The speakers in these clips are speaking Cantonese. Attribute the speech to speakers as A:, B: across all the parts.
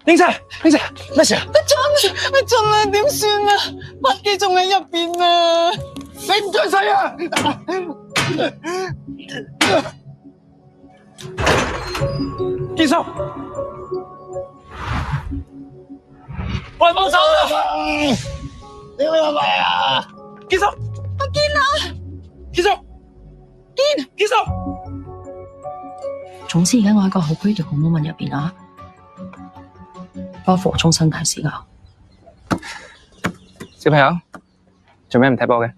A: 應仔，咩事啊？
B: 阿俊啊，點算啊？筆記仲喺入邊啊！
A: 你唔准死啊！堅叔，喂，幫手啊！
C: 你去做咩啊？
A: 堅叔，
B: 阿堅啊，
A: 堅叔，堅叔。
D: 總之而家我喺個好 critical 嘅 moment 入邊啊，幫扶終身大事㗎。
E: 小朋友，做咩唔踢波嘅？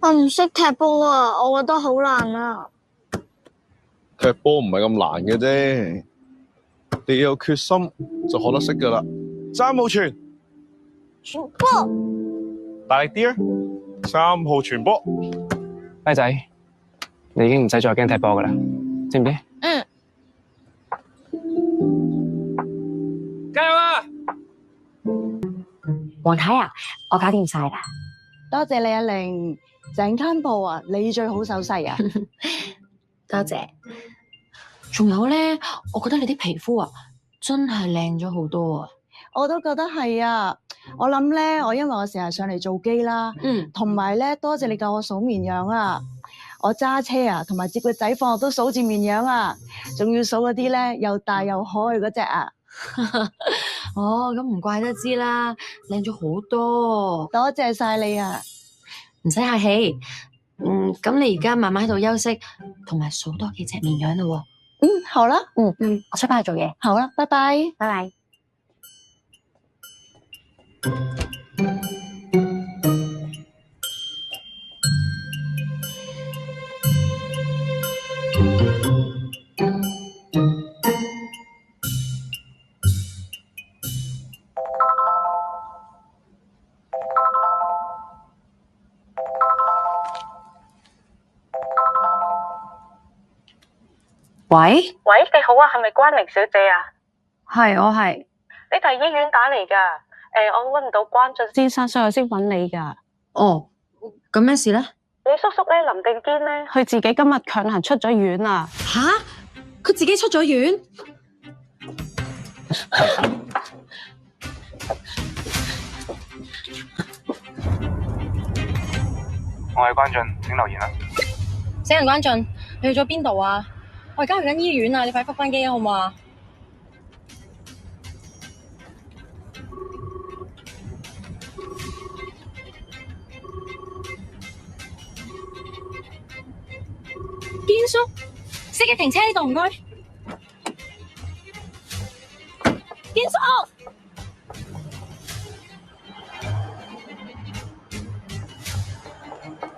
F: 我唔識踢波啊，我覺得好難啊。
C: 踢波唔係咁難嘅啫，你有決心就學得識噶啦。3號傳，
F: 傳波，
C: 大力啲啊！3號傳波，
E: 輝仔，你已經唔使再驚踢波噶啦，知唔知？
F: 嗯。
A: 加油啊！
D: 黃太啊，我搞掂晒啦。
B: 多謝你阿玲，整間鋪啊，你最好手勢啊！
D: 多謝。仲有咧，我覺得你啲皮膚啊，真係靚咗好多啊。
B: 我都覺得係啊！我諗咧，我因為我成日上嚟做機啦，同埋咧，多謝你教我數綿羊啊！我揸車啊，同埋接個仔放學都數住綿羊啊，仲要數嗰啲咧又大又可愛嗰隻啊！
D: 哦，咁唔怪得知啦，靚咗好多。
B: 多謝晒你啊！
D: 唔使客氣。咁你而家慢慢喺度休息，同埋數多幾隻綿羊啦喎。
B: 好啦，
D: 我出翻去做嘢。
B: 好啦，拜拜，
D: 拜拜。喂，
G: 喂，你好啊，係咪關寧小姐啊？
D: 係，我係。
G: 你係醫院打嚟噶？我搵唔到關俊先生，所以我先搵你噶。
D: 哦，咁咩事咧？
G: 你叔叔咧，林定堅咧，佢自己今日強行出咗院啊！
D: 吓？佢自己出咗院？
E: 我係關俊，請留言啦。
H: 死人關俊，你去咗邊度啊？我而家去緊醫院啊，你快覆返機啊，好唔好啊？堅叔，熄嘅停車呢度，唔該。堅叔，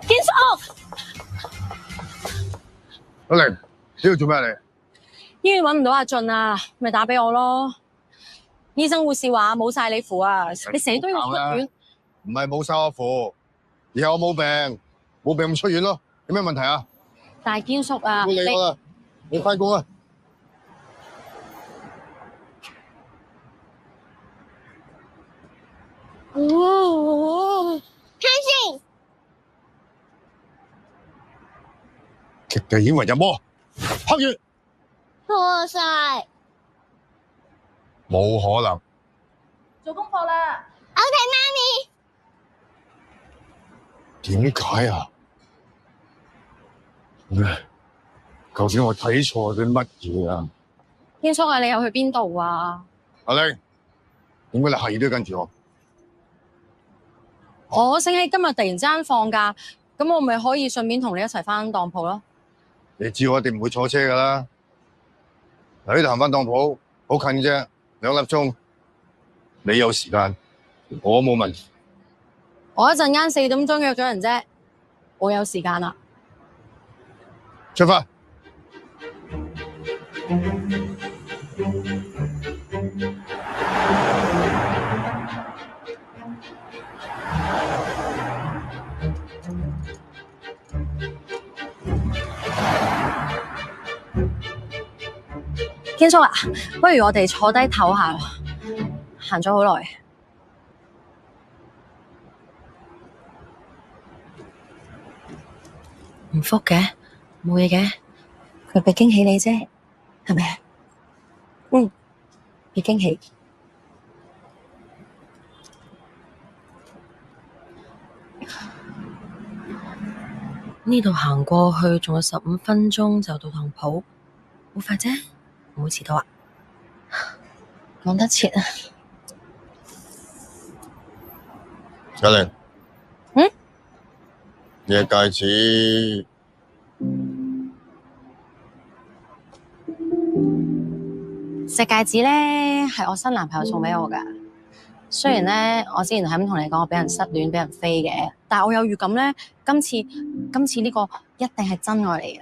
H: 堅叔，
C: 阿玲，呢度做咩嚟？
H: 醫院搵唔到阿俊啊，咪打俾我咯。醫生護士話冇晒你符啊，你成日都要出院。
C: 唔係冇晒我符，而係我冇病，冇病咪出院咯。有咩問題啊？
H: 但係堅叔啊，
C: 唔好理我啦，你翻工啊！
F: 開心，
C: 極地顯為入魔，黑月
F: 錯晒。
C: 冇可能。
H: 做功課啦。
F: 我睇
C: 點解啊？究竟我睇錯啲乜嘢啊？
H: 堅叔啊，你又去邊度啊？
C: 阿玲，點解你係都要跟住我？
H: 我醒起今日突然之間放假，咁我咪可以順便同你一齊翻當鋪咯。
C: 你知我一定唔會坐車噶啦。嗱，呢度行翻當鋪好近啫，2粒鐘。你有時間，我冇問題。
H: 我一陣間4點鐘約咗人啫，我有時間啦。
C: 出發。
H: 堅叔啊，不如我哋坐低唞下，行咗好耐。
D: 唔覆嘅，冇嘢嘅，佢俾驚喜你啫，係咪啊？
H: 嗯，
D: 俾驚喜。
H: 呢度行過去仲有15分鐘就到當鋪，好快啫，唔會遲到啊！講得切啊！
C: 嘉玲，
H: 嗯，
C: 你嘅戒指
H: 隻戒指咧係我新男朋友送俾我噶。雖然咧我之前係咁同你講我俾人失戀俾人飛嘅，但係我有預感咧今次呢個一定係真愛嚟嘅。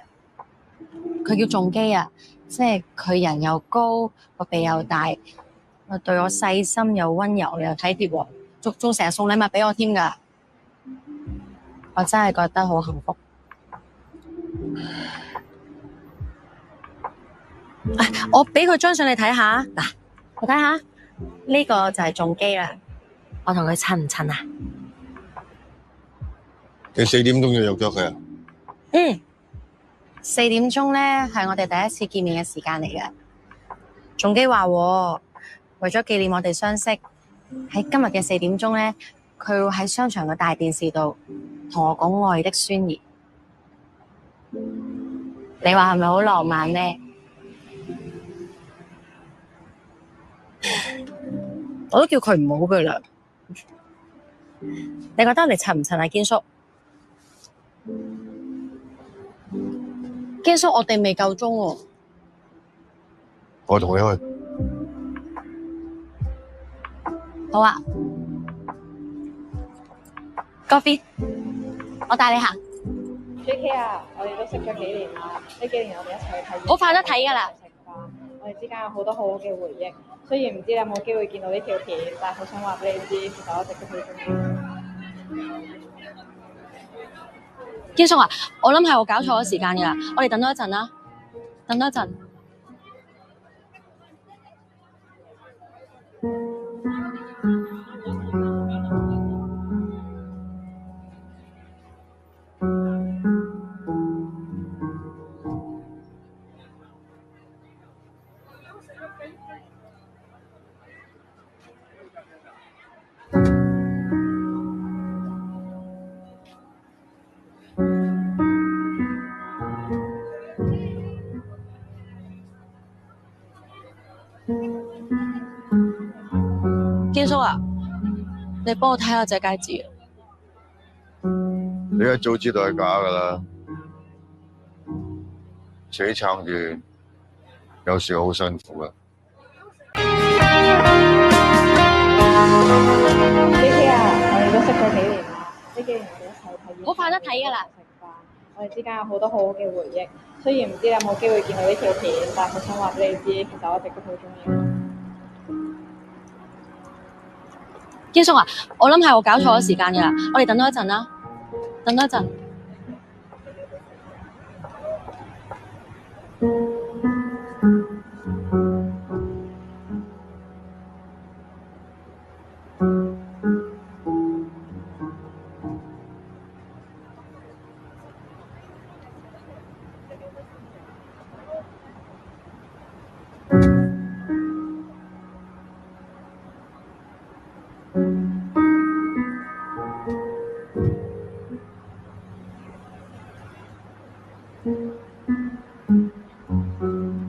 H: 佢叫仲基啊，即係佢人又高個鼻又大，對我細心又溫柔又體貼喎，仲成日送禮物俾我添噶。我真係覺得好幸福。我俾佢張相你睇下，嗱，你睇下呢個就係仲基啦。我同佢襯唔襯啊？
C: 你4點鐘要約咗佢啊？
H: 4點鐘咧係我哋第一次見面嘅時間嚟嘅。仲基話為咗紀念我哋相識，喺今日嘅4點鐘咧，佢會喺商場嘅大電視度同我講愛的宣言。你話係咪好浪漫咧？我都叫佢唔好噶啦。你覺得我哋襯唔襯啊，堅叔？堅叔，我哋未夠鐘喎。
C: 我同你去。
H: 好啊，Coffee，我帶你行。
I: JK 啊，我哋都識咗幾年啦，呢幾年我哋一齊去睇。
H: 好快得睇㗎啦。
I: 食飯，我哋之間有好多好好嘅回憶。雖然唔知你有冇機會見到呢條片，但係好想話俾你知，其實我一直都好中意。
H: 堅叔啊，我諗係我搞錯咗時間㗎啦，我哋等多一陣啦，等多一陣。堅叔啊，你幫我睇下隻戒指。
C: 你一早知道係假㗎啦，自己撐住，有時好辛苦㗎。
I: JK 啊，我哋都識咗幾年啦，呢幾年我哋一齊睇演
H: 好快得睇㗎啦。
I: 食飯，我哋之間有好多好好嘅回憶。雖然唔知你有冇機會見到呢條片，但係好想話俾你知，其實我一直都好中意。
H: 堅叔啊，我諗係我搞錯咗時間㗎啦，我哋等多一陣啦，等多一陣。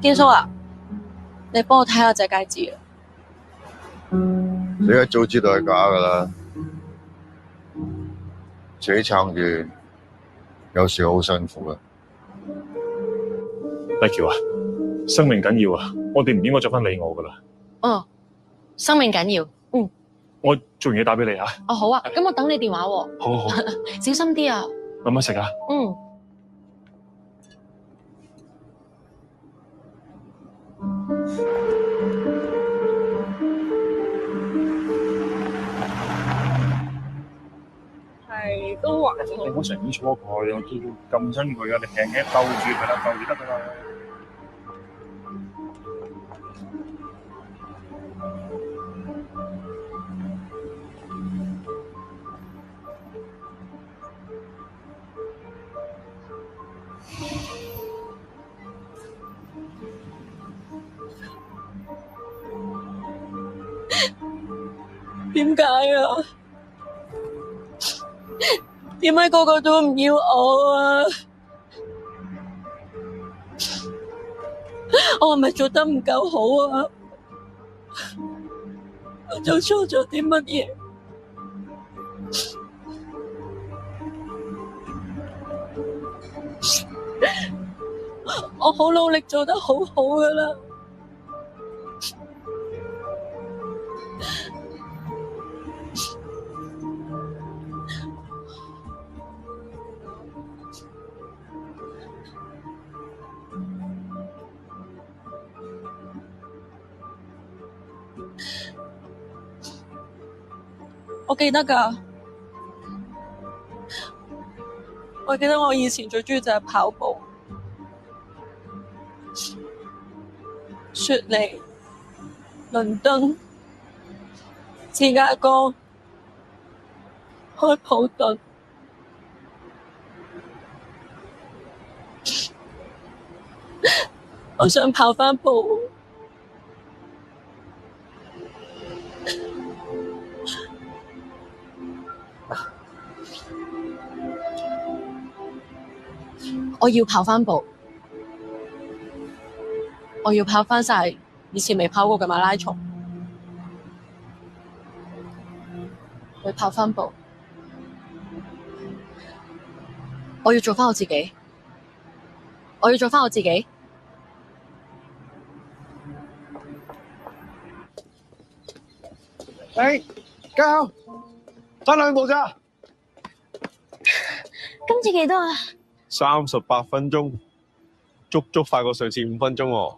H: 堅叔啊，你幫我睇下隻戒指。
C: 你一早知道係假㗎啦，自己撐住，有時好辛苦㗎。
J: 麗橋啊，生命緊要啊，我哋唔應該再分你我㗎啦。
H: 哦，生命緊要。
J: 我做完嘢打俾你啊。
H: 哦，好啊，咁我等你電話喎。
J: 好好好，
H: 小心啲啊。
J: 慢慢食啊。
A: 係都還
J: 你唔好成日錯佢，我叫撳親佢啊！你平嘅鬥住佢啦，鬥住得㗎啦。
H: 點解啊？
G: 點解個個都唔要我啊？我係咪做得唔夠好啊？我做錯咗啲乜嘢？我好努力做得好好㗎喇。我記得㗎，我記得我以前最鍾意就係跑步。雪梨、倫敦、芝加哥、開普敦，我想跑返步。
H: 我要跑返步，我要跑返晒以前未跑過嘅馬拉松，我要跑返步，我要做返我自己，我要做返我自己。
C: 加油，爭2步咋？
F: 今次幾多啊
K: ？38分鐘，足足快過上次5分鐘喎。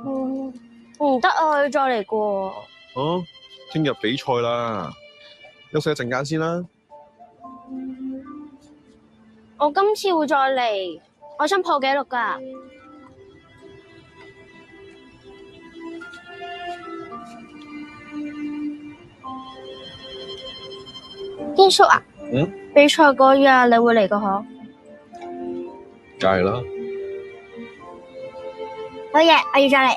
F: 唔得啊，我要再嚟過。
K: 哦，聽日比賽啦，休息一陣間先啦。
F: 我今次會再嚟，我想破紀錄㗎。堅叔啊，比賽嗰日你會嚟個嗬？
K: 梗係啦。
F: 好嘢，我要再嚟。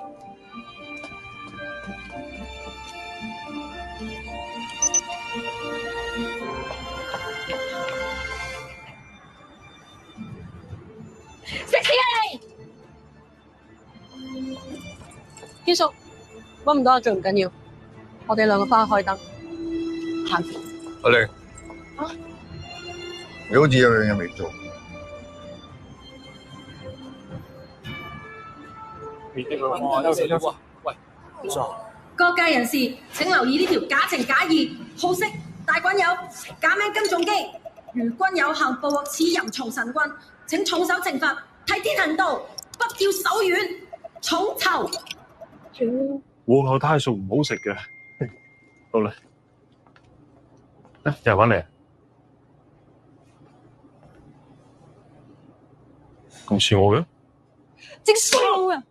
G: 食屎啊你！堅叔，搵唔到阿俊唔緊要，我哋兩個返去開燈。行。
C: 阿玲，你好似有樣嘢未做。
L: 各界人士請留意呢條假情假義、好色大滾友、假名金重機，如均有幸捕獲此淫蟲神棍，請重手懲罰，替天行道，不要手軟，重酬。
J: 往後太熟唔好食嘅。到啦，又係揾你，咁似我嘅？
G: 正數啊！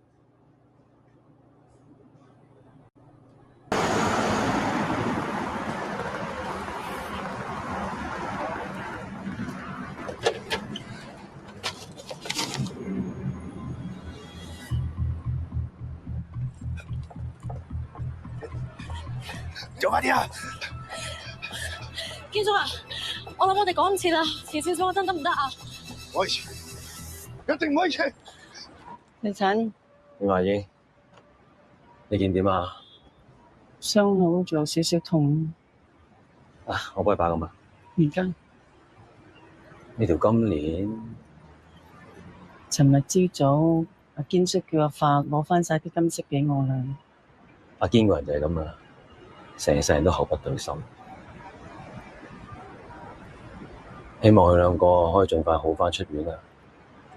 C: 做快啲啊！
G: 堅叔啊，我諗我哋趕唔切啦，遲少少我真得唔得啊？
C: 可以遲，一定唔可以遲。
M: 李陳，
N: 點啊英？你見點啊？
M: 傷口仲有少少痛。
N: 啊，我幫你把咁啊。
M: 而家
N: 呢條金鏈，
M: 尋日朝早阿堅叔叫阿發攞翻晒啲金飾俾我啦。
N: 阿堅個人就係咁啦，成世人都口不對心。希望佢兩個可以盡快好翻出院啊！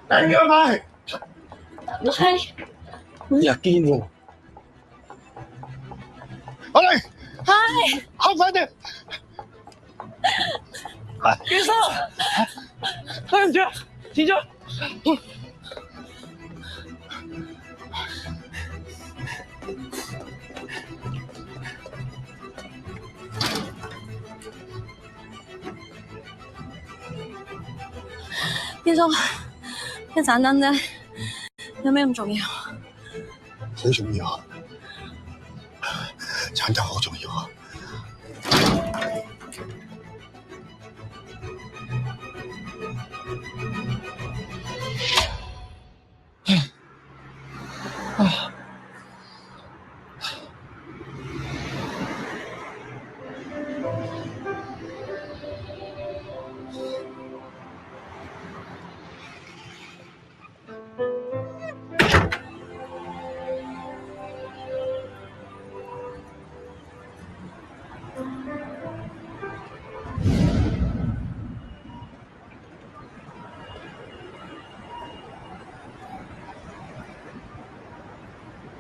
C: 頂佢咪！
G: 係。
N: 阿堅喎，
C: 我嚟。
G: 係。
C: 開快啲！
E: 堅叔，對唔住，遲咗。
G: 堅叔，一盞燈啫，有咩咁重要？
C: 好重要啊！盞燈好重要啊！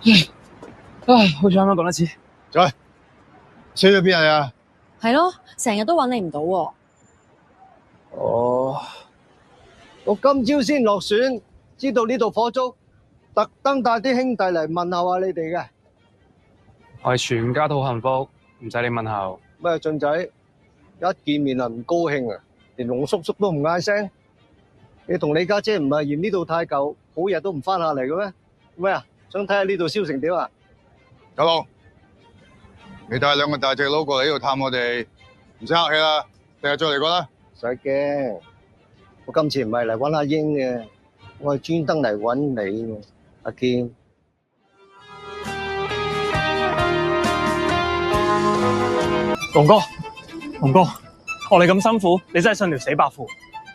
E: 唉，好彩啱啱講一次。
C: 再，車咗邊日啊？
H: 係咯，成日都揾你唔到喎。
O: 哦，我今朝先落船，知道呢度火燭，特登帶啲兄弟嚟問候下你哋嘅。
E: 我哋全家都好幸福，唔使你問候。
O: 咩俊仔，一見面啊唔高興啊，連龍叔叔都唔嗌聲。你同你家姐唔係嫌呢度太舊，好日都唔翻下嚟嘅咩？咩啊？想睇下呢度燒成點啊？
C: 九龍，你帶兩個大隻佬過嚟呢度探我哋，唔使客氣啦，第日再嚟過啦。
O: 唔使驚，我今次唔係嚟揾阿英嘅，我係專登嚟揾你嘅，阿堅。
J: 龍哥，龍哥，我哋咁辛苦，你真係信條死白符？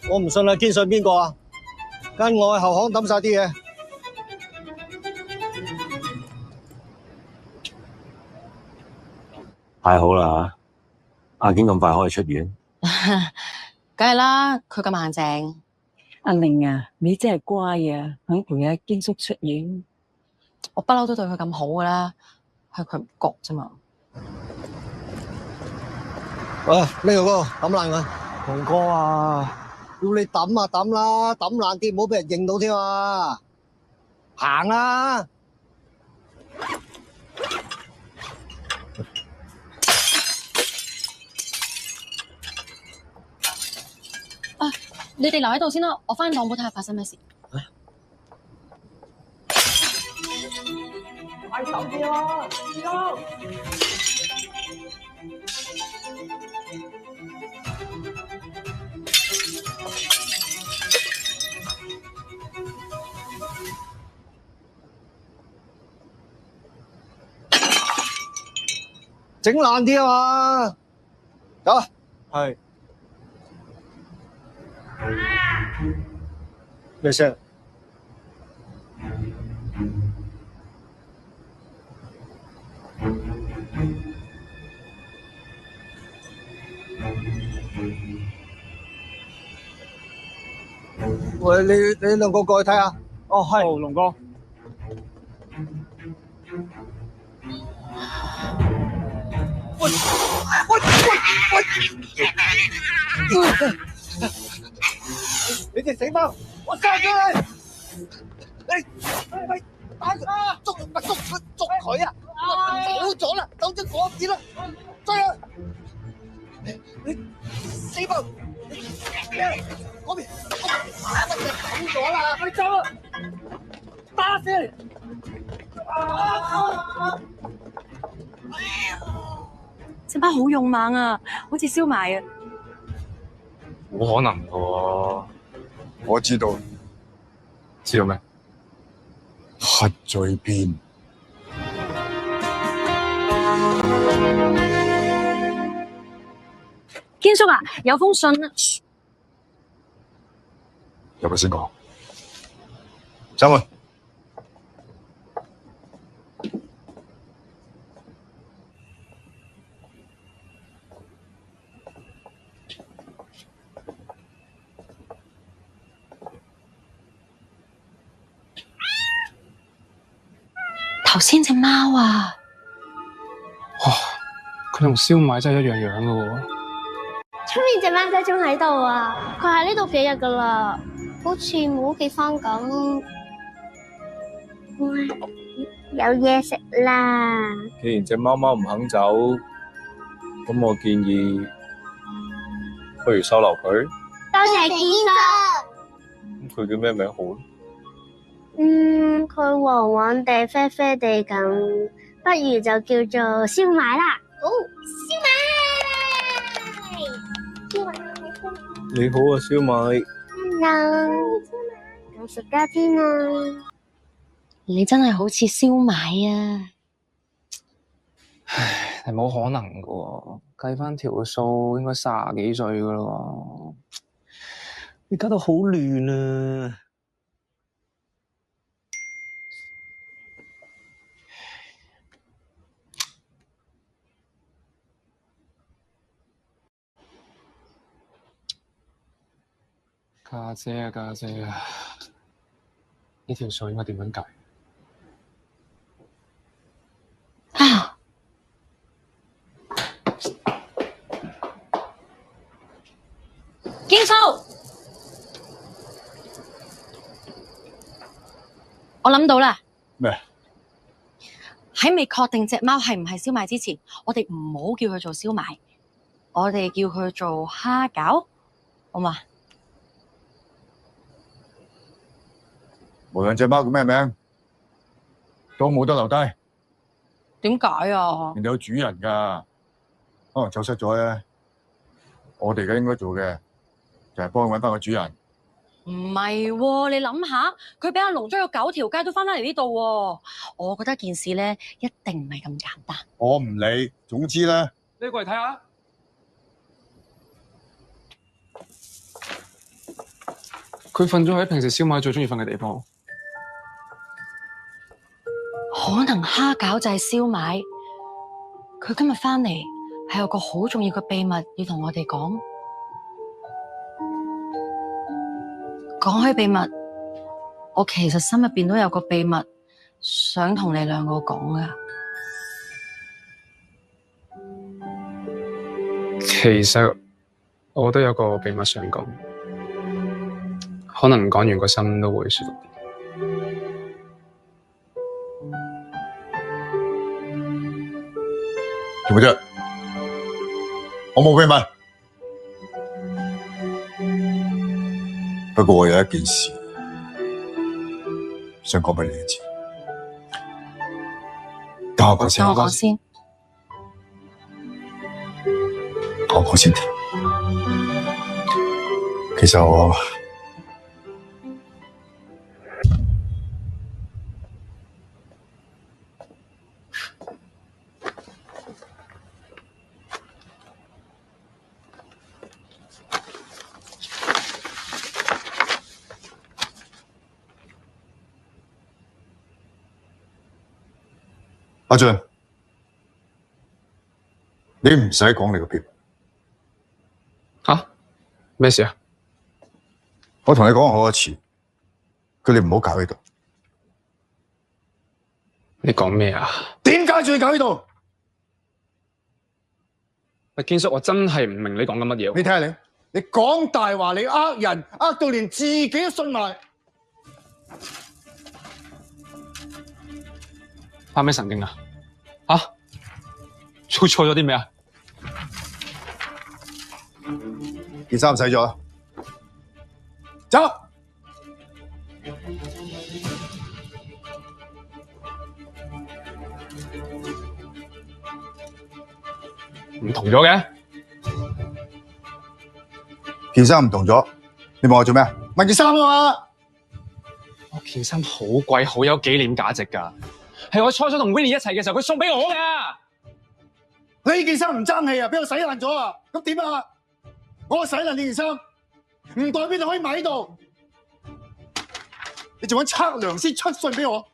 O: 我唔信阿堅，信邊個啊？跟我去後巷抌晒啲嘢。
N: 太好啦！阿堅咁快可以出院，
H: 梗係啦，佢咁硬淨。
M: 阿玲啊，你真係乖啊，肯陪阿堅叔出院。
H: 我不嬲都對佢咁好噶啦，係佢唔覺啫嘛。
O: 喂，呢個哥抌爛佢。龍哥啊，要你抌啊抌啦，抌爛啲唔好俾人認到添啊！行啦！
H: 你哋留喺度先啦，我翻當鋪睇下發生咩事。
O: 快手啲啦，整爛啲啊嘛！走啊！
J: 係。
O: 咩聲？喂，你兩個過去睇下。
J: 哦，係。哦，龍哥。
O: 你哋死貓！我殺咗你！你打佢啊！捉佢啊！走咗啦，走咗嗰邊啦，追啊！你死貓！嗰邊打乜嘢冚咗啦？快走啊！打死你！
H: 隻貓好勇猛啊，好似燒埋啊！
E: 冇可能噶喎。
C: 我知道，
E: 知道咩？
C: 核聚變。
F: 堅叔啊，有封信啊！
C: 入去先講。走門。
D: 頭先隻貓啊，
E: 哇！佢同燒賣真係一樣樣噶喎。
F: 出面隻貓仔仲喺度啊！佢喺呢度幾日噶啦，好似冇屋企返咁。有嘢食啦！
K: 既然隻貓貓唔肯走，咁我建議不如收留佢。
F: 多謝堅叔。
K: 咁佢叫咩名好咧？
F: 佢黃黃地、啡啡地咁，不如就叫做燒賣啦。好，燒賣。
K: 你好啊，燒賣。
F: Hello，有食家添啊！
D: 你真係好似燒賣啊！
E: 唉，係冇可能噶喎，計翻條數應該30幾歲噶咯喎。
O: 而家都好亂啊！
E: 家姐啊，家姐啊，呢條數應該點樣計？
H: 我諗到啦。
C: 咩？
H: 喺未確定隻貓係唔係燒賣之前，我哋唔好叫佢做燒賣，我哋叫佢做蝦餃，好嘛？
C: 無論隻貓叫咩名，都冇得留低。
H: 點解啊？
C: 人哋有主人㗎，可能走失咗咧。我哋而家應該做嘅就係幫佢揾翻個主人。
H: 唔係喎，你諗下，佢俾阿龍追咗9條街都翻嚟呢度喎，我覺得件事咧一定唔係咁簡單。
C: 我唔理，總之咧，
E: 你過嚟睇下。佢瞓咗喺平時燒賣最中意瞓嘅地方。
H: 可能蝦餃就係燒賣，佢今日翻嚟係有個好重要嘅秘密要同我哋講。講開秘密，我其實心入邊都有個秘密想同你兩個講噶。
E: 其實我都有個秘密想講，可能講完個心都會舒服啲。
C: 做乜啫？我冇秘密。不過我有一件事想講俾你知，等我講先。
H: 等我講先。
C: 我講先。其實我阿俊，你唔使講你個秘密。
E: 嚇？咩事啊？
C: 我同你講過好多次，叫你唔好搞呢度。
E: 你講咩啊？
C: 點解仲要搞呢度？
E: 喂，堅叔，我真係唔明你講緊乜嘢。
O: 你睇下你講大話，你呃人，呃到連自己都信埋。
E: 發咩神經啊？做錯咗啲咩啊？
C: 件衫洗咗，走。
E: 唔同咗嘅，
C: 件衫唔同咗，你問我做咩？問件衫啊嘛。
E: 我件衫好貴，好有紀念價值㗎，係我初初同 Winnie 一齊嘅時候，佢送俾我㗎。
O: 你件衫唔爭氣啊，俾我洗爛咗啊！咁點啊？我洗爛呢件衫，唔代表你可以買呢度。你仲揾測量師出信俾我？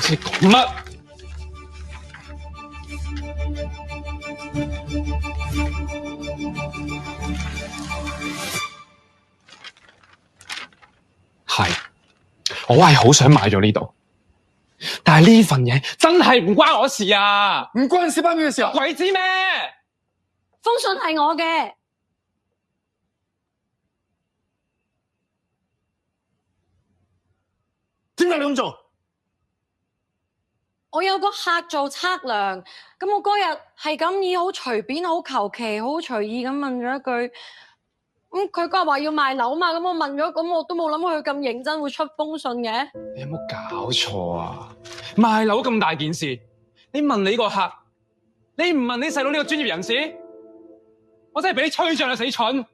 E: 你講乜？係，我係好想買咗呢度。但係呢份嘢真係唔關我事啊！
O: 唔關小班面嘅事啊！
E: 鬼知咩？
L: 封信係我嘅，
O: 點解你咁做？
L: 我有個客做測量，咁我嗰日係咁以好隨便、好求其、好隨意咁問咗一句，佢嗰日話要賣樓嘛，咁我問咗，咁我都冇諗佢咁認真會出封信嘅。
E: 你有冇搞錯啊？賣樓咁大件事，你問你個客，你唔問你細佬呢個專業人士，我真係俾你吹脹啦，死蠢！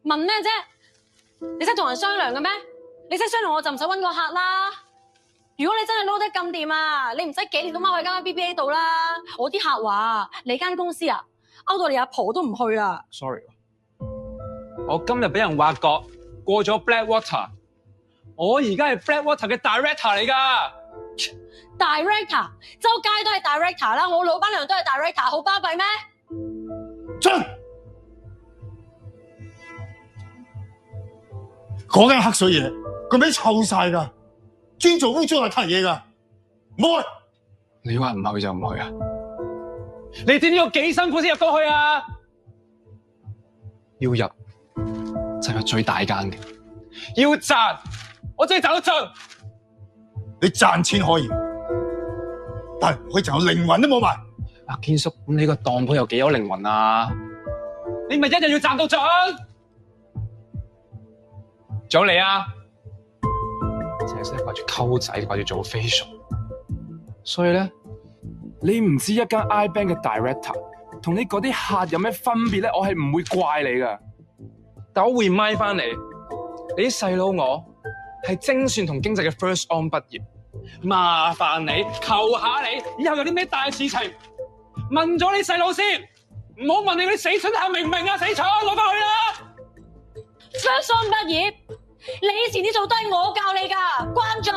L: 問咩啫？你識同人商量嘅咩？你識商量我就唔使搵個客啦。如果你真係撈得咁掂啊，你唔使幾年都踎喺間 BBA 度啦。我啲客話你間公司啊，勾到你阿婆都唔去啊。
E: Sorry， 我今日俾人挖角過咗 Blackwater， 我而家係 Blackwater 嘅 director 嚟㗎。
L: director， 周街都係 director 啦，我老闆娘都係 director， 好巴閉咩？
O: 出嗰間黑水嘢，個尾臭晒㗎，專做污糟邋遢嘢㗎，唔好去。
E: 你話唔去就唔去啊？你知唔知我幾辛苦先入到去啊？要入就係最大間嘅。要賺，我真係賺得盡。
C: 你賺錢可以，但係佢就有靈魂都冇埋。
E: 阿堅叔，咁你個當鋪有幾有靈魂啊？你咪一日要賺到盡。仲有你啊，淨係識得掛住溝仔，掛住做 facial。所以咧，你唔知一間 iBank 嘅 director 同你嗰啲客有咩分別咧？我係唔會怪你噶，但我會 remind 翻你，你啲細佬我係精算同經濟嘅 first on 畢業，麻煩你求下你，以後有啲咩大事情，問咗你細佬先，唔好問你嗰啲死蠢客，明唔明啊？死蠢，攞翻去啦！
L: First on 畢業，你以前啲數都係我教你㗎，關咗。